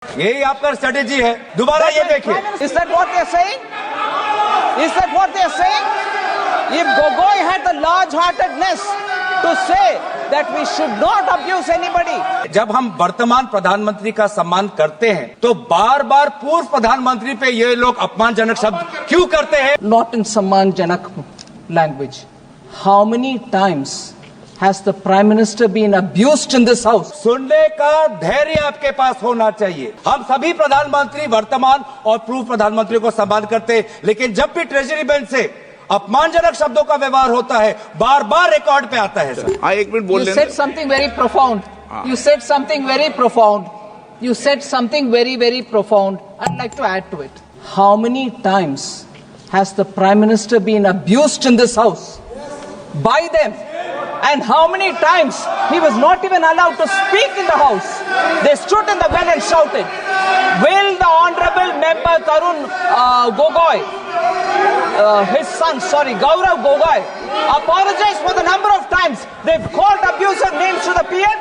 यही आपका स्ट्रेटेजी है। दोबारा ये देखिए। Is that what they're saying? Is that what they're saying? If Gogoi had the large-heartedness to say that we should not abuse anybody. जब हम वर्तमान प्रधानमंत्री का सम्मान करते हैं तो बार बार पूर्व प्रधानमंत्री पे ये लोग अपमानजनक शब्द क्यों करते हैं? Not in Sammanjanak language. How many times has the Prime Minister been abused in this house? सुनने का धैर्य आपके पास होना चाहिए। हम सभी प्रधानमंत्री वर्तमान और पूर्व प्रधानमंत्री को सम्मान करते हैं, लेकिन जब भी ट्रेजरी बेंच से अपमानजनक शब्दों का व्यवहार होता है बार बार रिकॉर्ड पे आता है। सर हाँ, एक मिनट बोल You said something very profound. You said something very profound. You said something very, very profound. I'd like to add to it. How many times has the Prime Minister been abused in this house by them? And how many times he was not even allowed to speak in the house? They stood in the well and shouted. Will the Honorable Member Tarun Gogoi, his son, Gaurav Gogoi, apologize for the number of times they've called abusive names to the PM?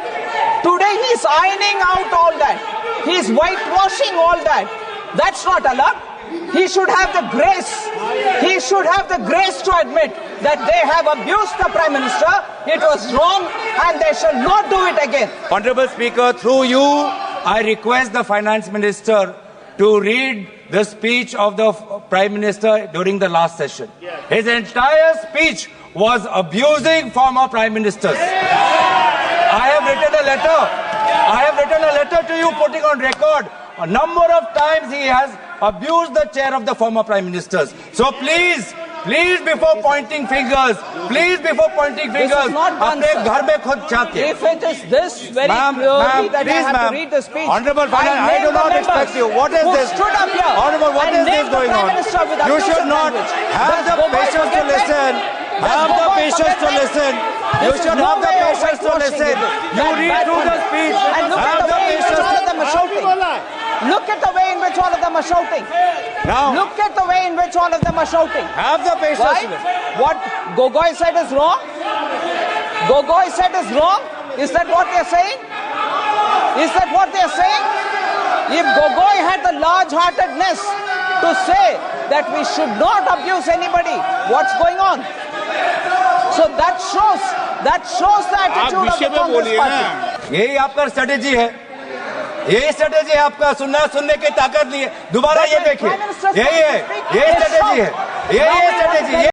Today he's ironing out all that. He's whitewashing all that. That's not allowed. He should have the grace. He should have the grace to admit that they have abused the Prime Minister. It was wrong and they shall not do it again. Honorable Speaker, through you, I request the Finance Minister to read the speech of the Prime Minister during the last session. His entire speech was abusing former Prime Ministers. I have written a letter. I have written a letter to you putting on record a number of times he has abused the chair of the former Prime Ministers. So please before pointing fingers, अपने घर में खुद जाके. If it is this very clearly that I have to read the speech, Honorable Finance, I do not expect you. What is this? Stood up here. Honorable, what is this going on? You should not have the patience to listen. Have the patience to listen. You should have the patience to listen. You read through the speech. And look at the way in which all of them are shouting. Look at the way in which all of them are shouting. Now, Look at the way in which all of them are shouting. have the patience Why? to listen. What Gogoi said is wrong? Gogoi said is wrong? Is that what they're saying? Is that what they're saying? If Gogoi had the large-heartedness to say that we should not abuse anybody, what's going on? So that shows the attitude of the Congress party. यही आपका strategy है। यही strategy है आपका। सुनने की ताकत नहीं है। दोबारा ये देखिए। यही है। यही स्ट्रेटेजी है। यही स्ट्रेटेजी।